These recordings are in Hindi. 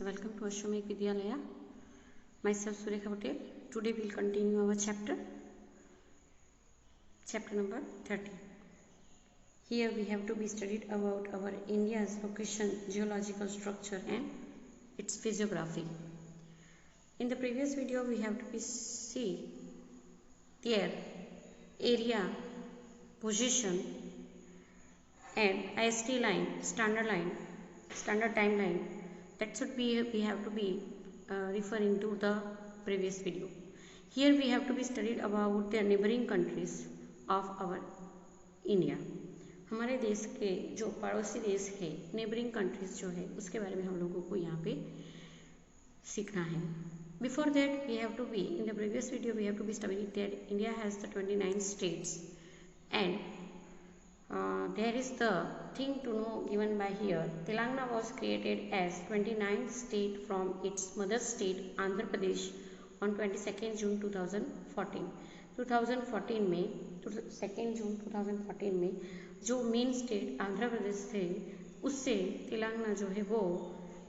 welcome to Ashwamekh Vidyalaya. Myself Surekha Patel. Today we will continue our chapter number 30. Here we have to be studied about our India's location, geological structure and its physiography. In the previous video we have to be see their area, position and IST line, standard timeline. That should be we have to be referring to the previous video. Here we have to be studied about the neighboring countries of our India. हमारे देश के जो पड़ोसी देश है, नेबरिंग कंट्रीज जो है, उसके बारे में हम लोगों को यहाँ पे सीखना है. Before that we have to be in the previous video we have to be studying that India has the 29 states and there is the thing to know given by here. Telangana was created as 29th state from its mother state Andhra Pradesh on 22nd June 2014. 2014 में 2nd June 2014 में जो मेन स्टेट आंध्र प्रदेश थे उससे तेलंगाना जो है वो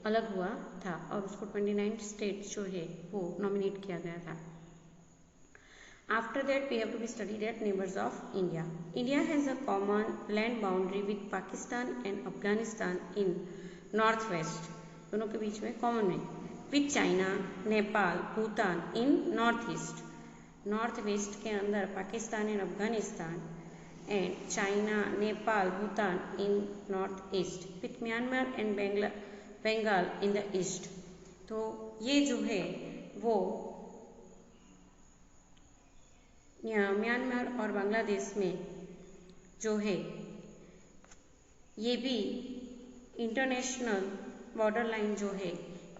अलग हुआ था और उसको 29 स्टेट जो है वो नॉमिनेट किया गया था. After that we have to be study that neighbors of India. India has a common land boundary with Pakistan and Afghanistan in northwest. दोनों के बीच में कॉमन है. With China, Nepal, Bhutan in northeast. Northwest के अंदर Pakistan and Afghanistan and China, Nepal, Bhutan in north east. With Myanmar and Bengal in the east. तो ये जो है वो म्यांमार और बांग्लादेश में जो है ये भी इंटरनेशनल बॉर्डर लाइन जो है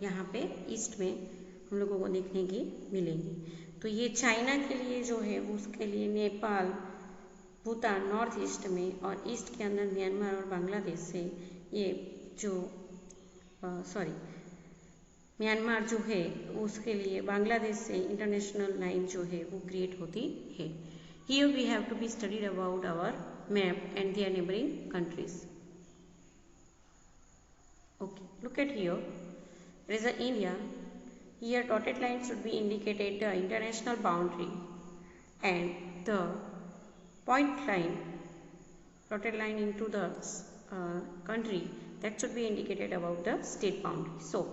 यहाँ पे ईस्ट में हम लोगों को देखने की मिलेगी. तो ये चाइना के लिए जो है उसके लिए नेपाल, भूटान नॉर्थ ईस्ट में और ईस्ट के अंदर म्यांमार और बांग्लादेश से ये जो म्यांमार जो है उसके लिए बांग्लादेश से इंटरनेशनल लाइन जो है वो क्रिएट होती है. Here we have to be studied about our map and their neighbouring countries. Okay, look at here. There is a India. Here dotted line should be indicated the international boundary and the point line, dotted line into the country, that should be indicated about the state boundary. So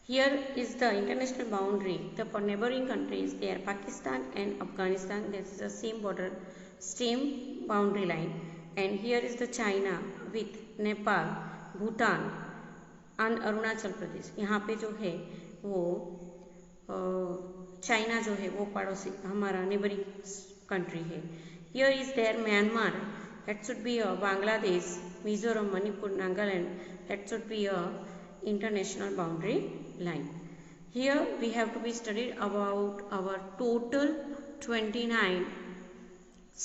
here is the international boundary. The for neighboring countries they are Pakistan and Afghanistan. That is the same border, same boundary line. And here is the China with Nepal, Bhutan and Arunachal Pradesh. यहाँ पे जो है वो चाइना जो है वो पड़ोसी हमारा नेबरिंग कंट्री है. Here is there Myanmar, that should be a Bangladesh, Mizoram, Manipur, Nagaland, that should be a international boundary line. Here we have to be studied about our total 29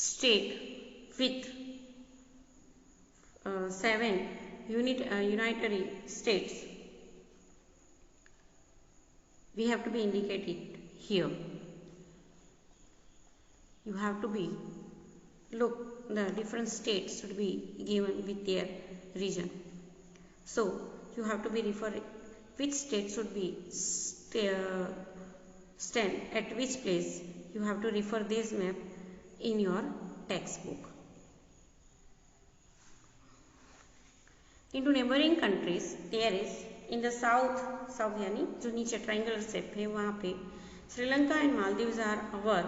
state with 7 unitary states. We have to be indicated here. You have to be look the different states should be given with their region. So you have to be referring which state should be stand at which place. You have to refer this map in your textbook. Into neighboring countries there is in the south यानी जो नीचे ट्रायंगुलर शेप है वहाँ पे Sri Lanka and Maldives are our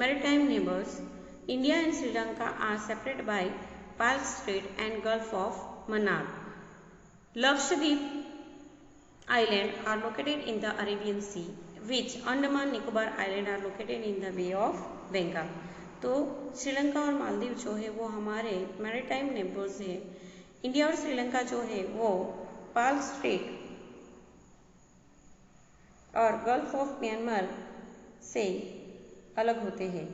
maritime neighbors. India and Sri Lanka are separated by Palk Strait and Gulf of Mannar. Lakshadweep Island are located in the Arabian Sea, which Andaman Nicobar Island are located in the Bay of Bengal. तो श्रीलंका और मालदीव जो है वो हमारे मैरीटाइम नेबर्स है. इंडिया और श्रीलंका जो है वो पाल्क स्ट्रेट और गल्फ ऑफ म्यांमार से अलग होते हैं.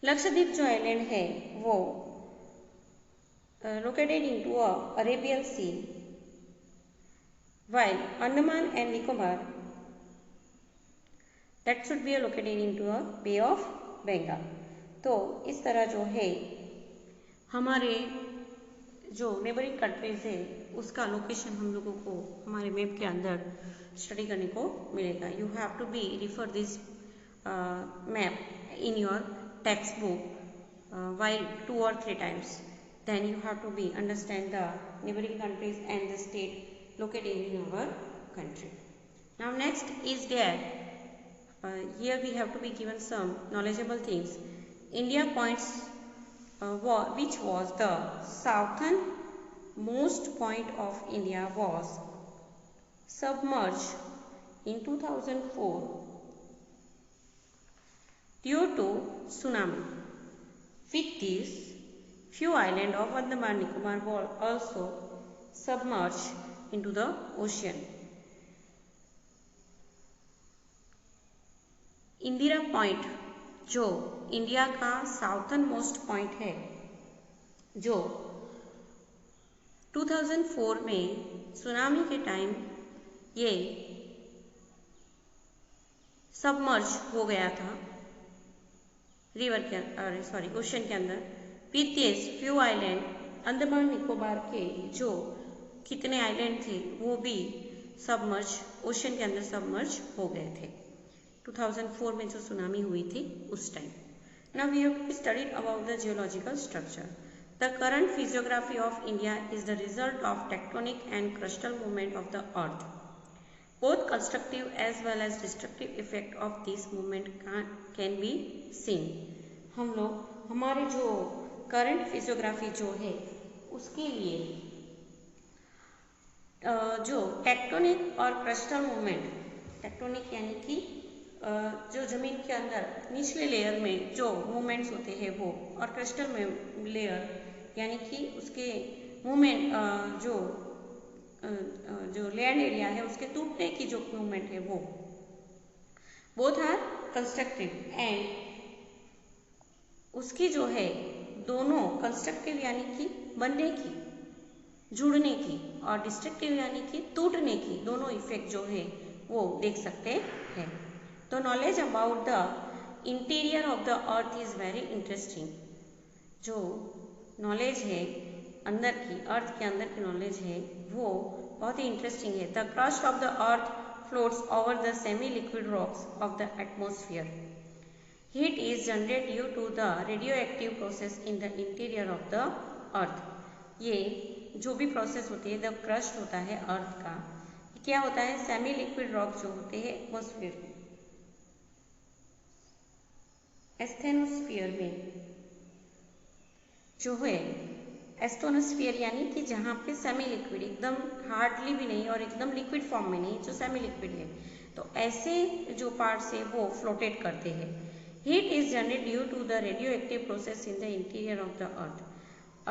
लक्षद्वीप जो आइलैंड है वो located into a Arabian Sea, while Andaman and Nicobar that should be located into a Bay of Bengal. तो इस तरह जो है हमारे जो नेबरिंग कंट्रीज है उसका लोकेशन हम लोगों को हमारे मैप के अंदर स्टडी करने को मिलेगा. You have to be refer this map in your textbook while 2 or 3 times. Then you have to be understand the neighboring countries and the state located in our country. Now next is there here we have to be given some knowledgeable things. India points which was the southern most point of India was submerged in 2004 due to tsunami. With this, few islands of Andaman Nicobar were also submerged into the ocean. Indira point जो इंडिया का साउथर्न मोस्ट पॉइंट है, जो 2004 में सुनामी के टाइम ये सबमर्ज हो गया था रिवर के ओशन के अंदर. With this few island Andaman Nicobar के जो कितने आइलैंड थे वो भी सबमर्ज ओशन के अंदर सबमर्ज हो गए थे 2004 में जो सुनामी हुई थी उस time. Now we have studied about the geological structure. The current physiography of India is the result of tectonic and crustal movement of the earth. Both constructive as well as destructive effect of this movement can be seen. हम लोग हमारे जो करंट फिजियोग्राफी जो है उसके लिए जो टेक्टोनिक और क्रस्टल मूवमेंट, टेक्टोनिक यानी कि जो जमीन के अंदर निचले लेयर में जो मूवमेंट्स होते हैं वो, और क्रस्टल में लेयर यानी कि उसके मूवमेंट जो लैंड एरिया है उसके टूटने की जो मूवमेंट है वो बोथ आर कंस्ट्रक्टिव. एंड उसकी जो है दोनों कंस्ट्रक्टिव यानी कि बनने की, जुड़ने की, और डिस्ट्रक्टिव यानी कि टूटने की, दोनों इफेक्ट जो है वो देख सकते हैं. तो knowledge about the interior of the earth is very interesting. जो नॉलेज है अंदर की, अर्थ के अंदर की नॉलेज है वो बहुत ही इंटरेस्टिंग है. The crust of the earth floats over the semi liquid rocks of the atmosphere. Heat is generate due to the radio active process in the interior of the earth. ये जो भी प्रोसेस होती है, द क्रस्ट होता है अर्थ का, क्या होता है, सेमी लिक्विड रॉक जो होते हैं एटमॉस्फेयर में, एस्थेनोस्फीयर में जो है, एस्टोनोस्फीयर यानी कि जहाँ पे सेमी लिक्विड, एकदम हार्डली भी नहीं और एकदम लिक्विड फॉर्म में नहीं, जो सेमी लिक्विड है, तो ऐसे जो पार्ट्स है वो फ्लोटेट करते हैं. Heat is generate due to the radio active process in the interior of the earth.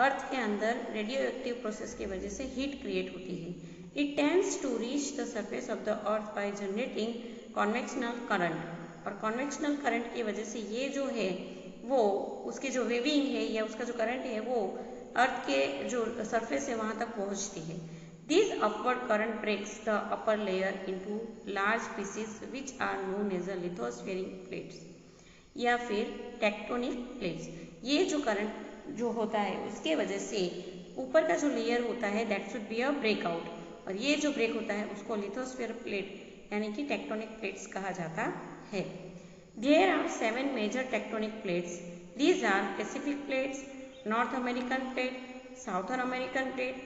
Earth के अंदर रेडियो एक्टिव प्रोसेस की वजह से हीट क्रिएट होती है. It tends to reach the surface of the earth by generating convectional current. और कॉन्वेक्शनल करंट की वजह से ये जो है वो उसकी जो वेविंग है या उसका जो करंट है वो अर्थ के जो सरफेस है वहाँ तक पहुँचती है. This upward current breaks the upper layer into large pieces which are known as a lithospheric plates या फिर टेक्टोनिक प्लेट्स. ये जो करंट जो होता है उसके वजह से ऊपर का जो लेयर होता है that should be a breakout, और ये जो ब्रेक होता है उसको लिथोस्फेयर प्लेट यानी कि टेक्टोनिक प्लेट्स कहा जाता है. There are 7 major tectonic plates. These are Pacific plates, North American plate, Southern American plate.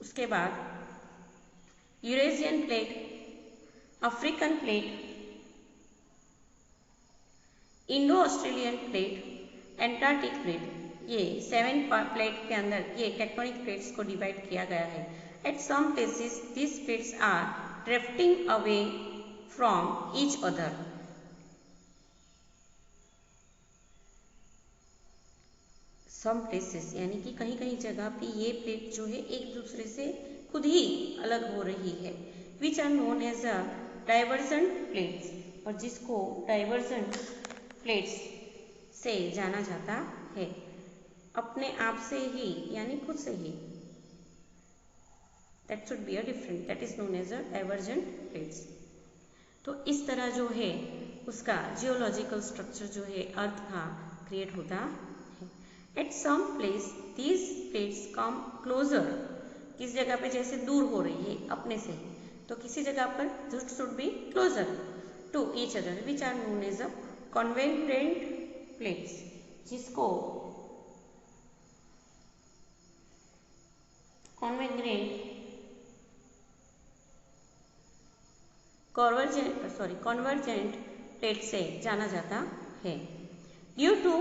उसके बाद Eurasian plate, African plate, Indo Australian plate, Antarctic plate. ये 7 प्लेट के अंदर ये टेक्टोनिक प्लेट्स को डिवाइड किया गया है. At some places these plates are drifting away from each other. Some places यानी कि कहीं कहीं जगह पे ये प्लेट जो है एक दूसरे से खुद ही अलग हो रही है. Which are known as a divergent plates, और जिसको divergent plates से जाना जाता है, अपने आप से ही यानी खुद से ही. That should be a different, that is known as a divergent plates. तो इस तरह जो है उसका जियोलॉजिकल स्ट्रक्चर जो है अर्थ का क्रिएट होता है. At some place these plates come closer, किस जगह पे जैसे दूर हो रही है अपने से, तो किसी जगह पर this should be closer to each other which are known as a convergent plates, जिसको कॉन्वर्जेंट प्लेट से जाना जाता है। Due to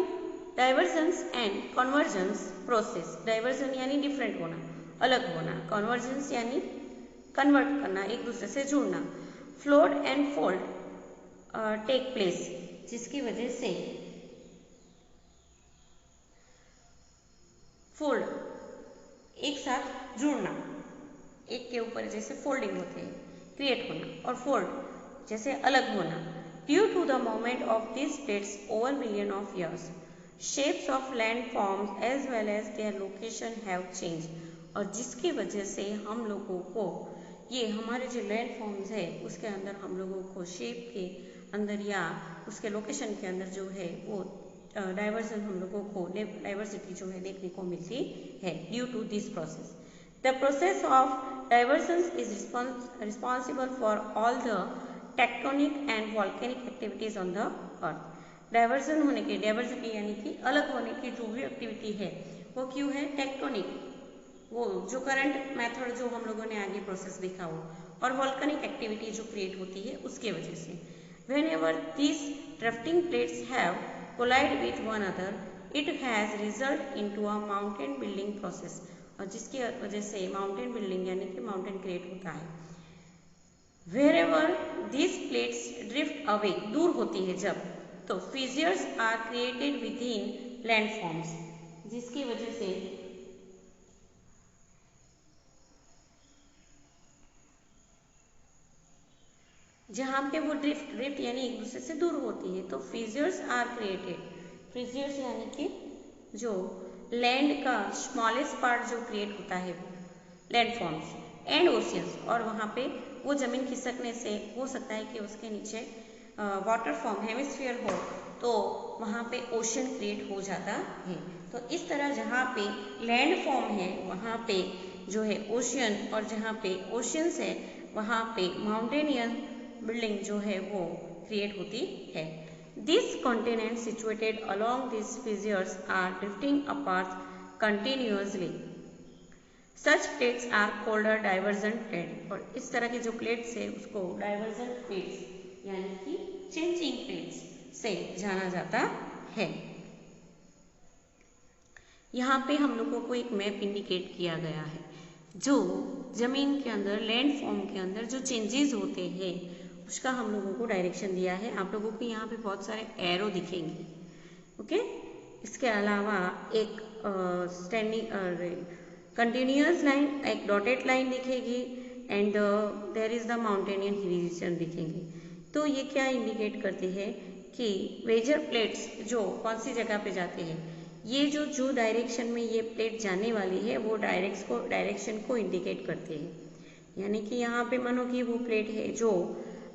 divergence and convergence process, divergence यानी डिफरेंट होना, अलग होना, कन्वर्जेंस यानी कन्वर्ट करना, एक दूसरे से जुड़ना, flowed and fold take place, जिसकी वजह से फोल्ड एक साथ जुड़ना, एक के ऊपर जैसे फोल्डिंग होते हैं, क्रिएट होना, और फोल्ड जैसे अलग होना। Due to the movement of this plates over million of years, shapes of land forms as well as their location have change, और जिसकी वजह से हम लोगों को ये हमारे जो लैंड फॉर्म्स है उसके अंदर हम लोगों को शेप के अंदर या उसके लोकेशन के अंदर जो है वो डाइवर्जन हम लोगों को डाइवर्सिटी जो है देखने को मिलती है due to this process. The process of divergence is responsible for all the tectonic and volcanic activities on the earth. Divergence होने की, डाइवर्सिटी यानी कि अलग होने की जो भी एक्टिविटी है वो क्यों है, टेक्टोनिक, वो जो करंट मेथड जो हम लोगों ने आगे प्रोसेस देखा हो, और वॉल्केनिक एक्टिविटी जो क्रिएट होती है उसके वजह से। Whenever this drifting plates have collide with one other it has result into a mountain building process, और जिसकी वजह से माउंटेन बिल्डिंग यानी कि माउंटेन क्रिएट होता है। Wherever these plates drift away, दूर होती है जब, तो fissures are created within landforms, जिसकी वजह से जहाँ पे वो ड्रिफ्ट यानी एक दूसरे से दूर होती है तो fissures are created, fissures यानी कि जो लैंड का स्मॉलेस्ट पार्ट जो क्रिएट होता है लैंडफॉर्म्स एंड ओशियंस, और वहाँ पे वो जमीन खिसकने से हो सकता है कि उसके नीचे वाटर फॉर्म हेमिस्फीयर हो तो वहाँ पे ओशन क्रिएट हो जाता है। तो इस तरह जहाँ पे लैंड फॉर्म है वहाँ पे जो है ओशियन, और जहाँ पे ओशियंस है वहाँ पे माउंटेनियन बिल्डिंग जो है वो क्रिएट होती है। This continent situated along this fissures are drifting apart continuously, such plates are called divergent plate, और इस तरह की जो प्लेट्स है उसको डाइवर्जेंट प्लेट्स यानी कि चेंजिंग प्लेट्स से जाना जाता है। यहाँ पे हम लोगों को एक मैप इंडिकेट किया गया है, जो जमीन के अंदर लैंड फॉर्म के अंदर जो चेंजेस होते हैं उसका हम लोगों को डायरेक्शन दिया है। आप लोगों को यहाँ पे बहुत सारे एरो दिखेंगे, ओके। इसके अलावा एक स्टैंडिंग कंटिन्यूअस लाइन, एक डॉटेड लाइन दिखेगी, and there is the mountainous region दिखेंगे। तो ये क्या इंडिकेट करती है कि मेजर प्लेट्स जो कौन सी जगह पे जाते हैं, ये जो डायरेक्शन में ये प्लेट जाने वाली है वो डायरेक्शन को इंडिकेट करते हैं। यानी कि यहाँ पे मानो कि वो प्लेट है जो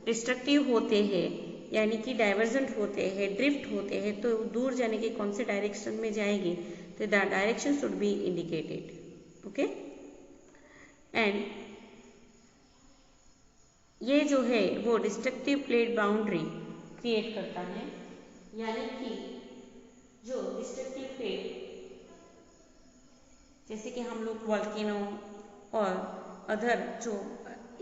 डिस्ट्रक्टिव होते हैं यानी कि डाइवर्जेंट होते हैं, ड्रिफ्ट होते हैं, तो दूर जाने की कौन से डायरेक्शन में जाएगी, तो the direction should be indicated, okay. And ये जो है वो डिस्ट्रक्टिव प्लेट बाउंड्री क्रिएट करता है, यानी कि जो डिस्ट्रक्टिव प्लेट जैसे कि हम लोग वॉल्केनो और अदर जो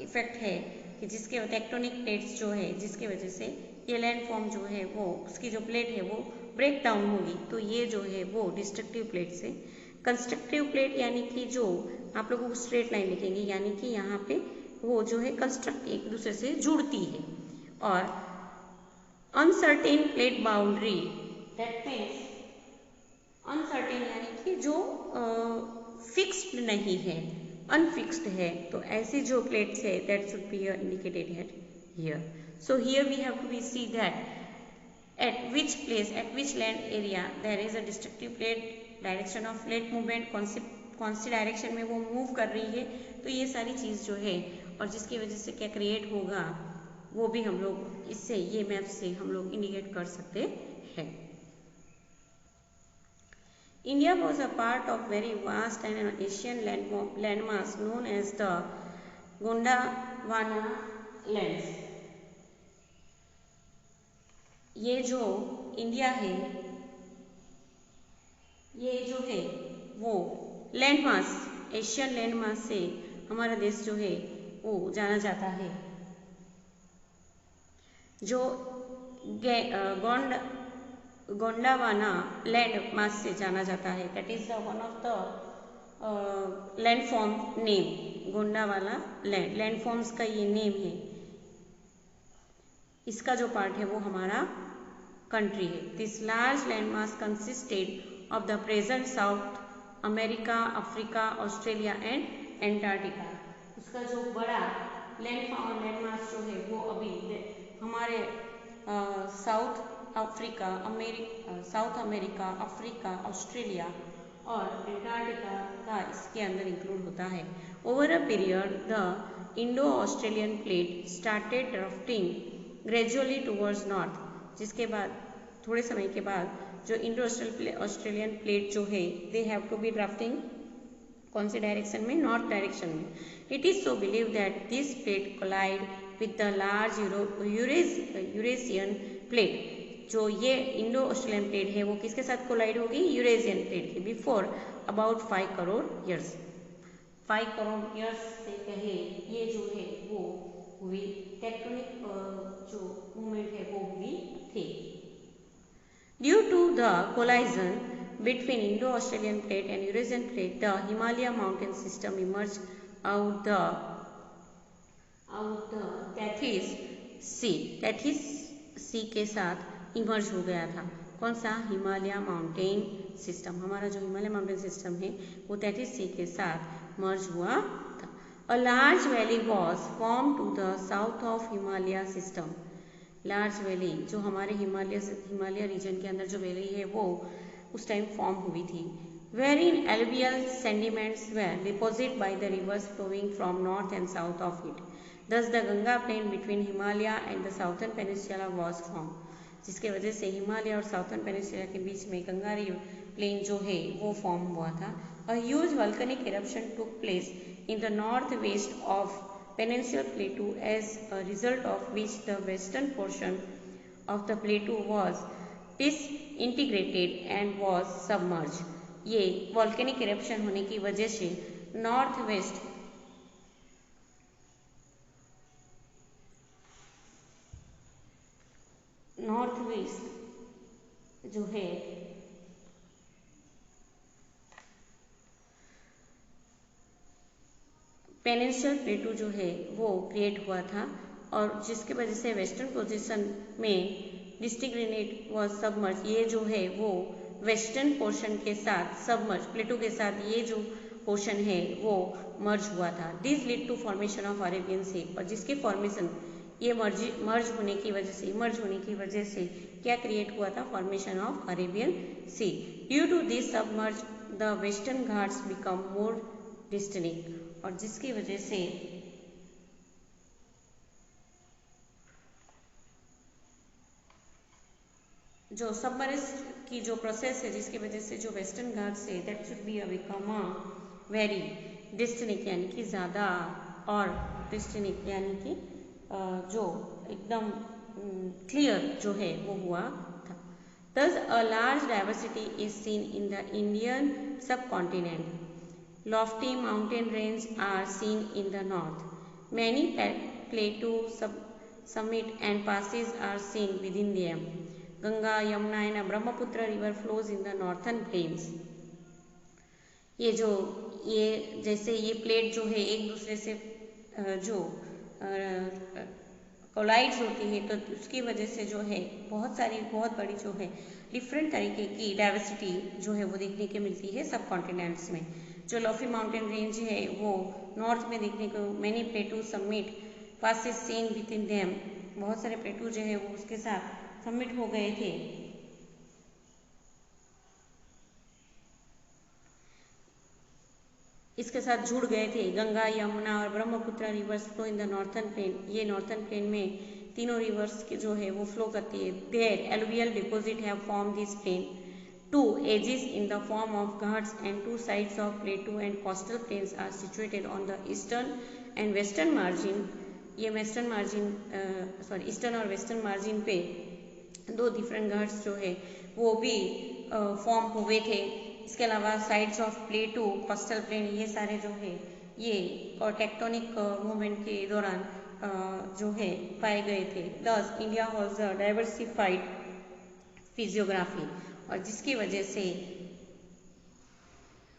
इफेक्ट है कि जिसके टेक्टोनिक प्लेट्स जो है जिसके वजह से ये लैंड फॉर्म जो है वो उसकी जो प्लेट है वो ब्रेक डाउन होगी, तो ये जो है वो डिस्ट्रक्टिव प्लेट से। कंस्ट्रक्टिव प्लेट यानी कि जो आप लोगों को स्ट्रेट लाइन लिखेंगे, यानी कि यहाँ पे वो जो है कंस्ट्रक्ट एक दूसरे से जुड़ती है। और uncertain plate boundary, that means uncertain यानी कि जो फिक्स्ड नहीं है, अनफिक्स्ड है, तो ऐसी जो प्लेट्स है that should be indicated here. So here we have to be see that at which place, at which land area there is a destructive plate, direction of plate movement, कौन सी डायरेक्शन में वो मूव कर रही है, तो ये सारी चीज़ जो है और जिसकी वजह से क्या क्रिएट होगा वो भी हम लोग इससे ये मैप से हम लोग इंडिकेट कर सकते हैं। India was a part of very vast and an Asian landmass known as the Gondwana lands. ये जो इंडिया है, ये जो है वो लैंडमास, एशियन लैंडमास से हमारा देश जो है वो जाना जाता है। जो गोंडावाना लैंड मास से जाना जाता है, that is the one of the land form name. Gondwana land forms का ये नेम है। इसका जो पार्ट है वो हमारा कंट्री है। This large land mass consisted of the present South America, Africa, Australia and Antarctica. उसका जो बड़ा लैंड मास जो है वो अभी हमारे साउथ अमेरिका, अफ्रीका, ऑस्ट्रेलिया और एंटार्क्टिका का इसके अंदर इंक्लूड होता है। Over a period the Indo Australian plate started drifting gradually towards north, जिसके बाद थोड़े समय के बाद जो इंडो ऑस्ट्रेलियन प्लेट जो है they have to be drafting कौन से डायरेक्शन में, नॉर्थ डायरेक्शन में। It is so believe that this plate collide with the large Eurasian plate. जो ये इंडो ऑस्ट्रेलियन प्लेट है वो किसके साथ कोलाइड होगी, यूरेशियन प्लेट के। Before about 5 crore years, 5 crore years से कहे ये जो है वो हुई टेक्टोनिक जो मूवमेंट है वो हुई थी। Due to the collision between Indo-Australian plate and Eurasian plate, the Himalaya mountain system emerged out the Tethys Sea के साथ इमर्ज हो गया था। कौन सा, हिमालय माउंटेन सिस्टम। हमारा जो हिमालय माउंटेन सिस्टम है वो तैथिस सी के साथ मर्ज हुआ था। A large valley was form to the south of Himalaya system. Large valley जो हमारे हिमालय रीजन के अंदर जो वैली है वो उस टाइम फॉर्म हुई थी। wherein alluvial sediments were deposited by the rivers flowing from north and south of it. Thus the Ganga plain between Himalaya and the southern peninsula was formed. जिसके वजह से हिमालय और साउथर्न पेनिनसुला के बीच में गंगा प्लेन जो है वो फॉर्म हुआ था। A huge volcanic eruption took place in the northwest of Peninsular Plateau, as a result of which the western portion of the plateau was disintegrated and was submerged. ये वॉल्केनिक इरप्शन होने की वजह से नॉर्थ वेस्ट जो है पेनिनसुलर प्लेटू जो है वो क्रिएट हुआ था और जिसकी वजह से वेस्टर्न पोजीशन में डिस्टिग्रेनेट व सबमर्ज, ये जो है वो वेस्टर्न पोर्शन के साथ सबमर्ज प्लेटू के साथ ये जो पोर्शन है वो मर्ज हुआ था। This lead to formation of Arabian sea, और जिसके फॉर्मेशन ये मर्ज होने की वजह से क्या क्रिएट हुआ था, formation of Arabian sea. Due to this submerge the western Ghats become more distinct, और जिसकी वजह से जो सबमर्ज की जो प्रोसेस है जिसकी वजह से जो वेस्टर्न घाट्स है that should be become very distinct, यानी कि ज़्यादा और डिस्टिंक्ट, यानी कि जो एकदम क्लियर जो है वो हुआ था। Thus a large diversity is seen in the Indian subcontinent. Lofty mountain ranges are seen in the north. Many plateau summits and passes are seen within them. Ganga, Yamuna and Brahmaputra river flows in the northern plains. ये जैसे ये प्लेट जो है एक दूसरे से जो कोलाइड्स होती है तो उसकी वजह से जो है बहुत बड़ी जो है डिफरेंट तरीके की डाइवर्सिटी जो है वो देखने को मिलती है सब कॉन्टिनेंट्स में। जो लॉफी माउंटेन रेंज है वो नॉर्थ में देखने को, many plateau summit passes seen with in them, बहुत सारे प्लेटू जो है वो उसके साथ समिट हो गए थे। इसके साथ जुड़ गए थे। गंगा, यमुना और Brahmaputra rivers flow in the northern plain, ये नॉर्थर्न प्लेन में तीनों रिवर्स के जो है वो फ्लो करती है। Their alluvial deposit have form this plain, Two edges in the form of ghats and two sides of plateau and coastal plains are situated on the eastern and western margin. ये वेस्टर्न मार्जिन ईस्टर्न और वेस्टर्न मार्जिन पे दो डिफरेंट घाट्स जो है वो भी फॉर्म हुए थे. इसके अलावा साइड्स ऑफ प्लेटू, कोस्टल प्लेन, ये सारे जो है ये टेक्टोनिक मूवमेंट के दौरान जो है पाए गए थे. दस India was a diversified physiography, और जिसकी वजह से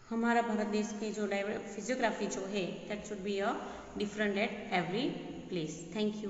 हमारा भारत देश की जो फिजियोग्राफी जो है that should be a different at every place. Thank you.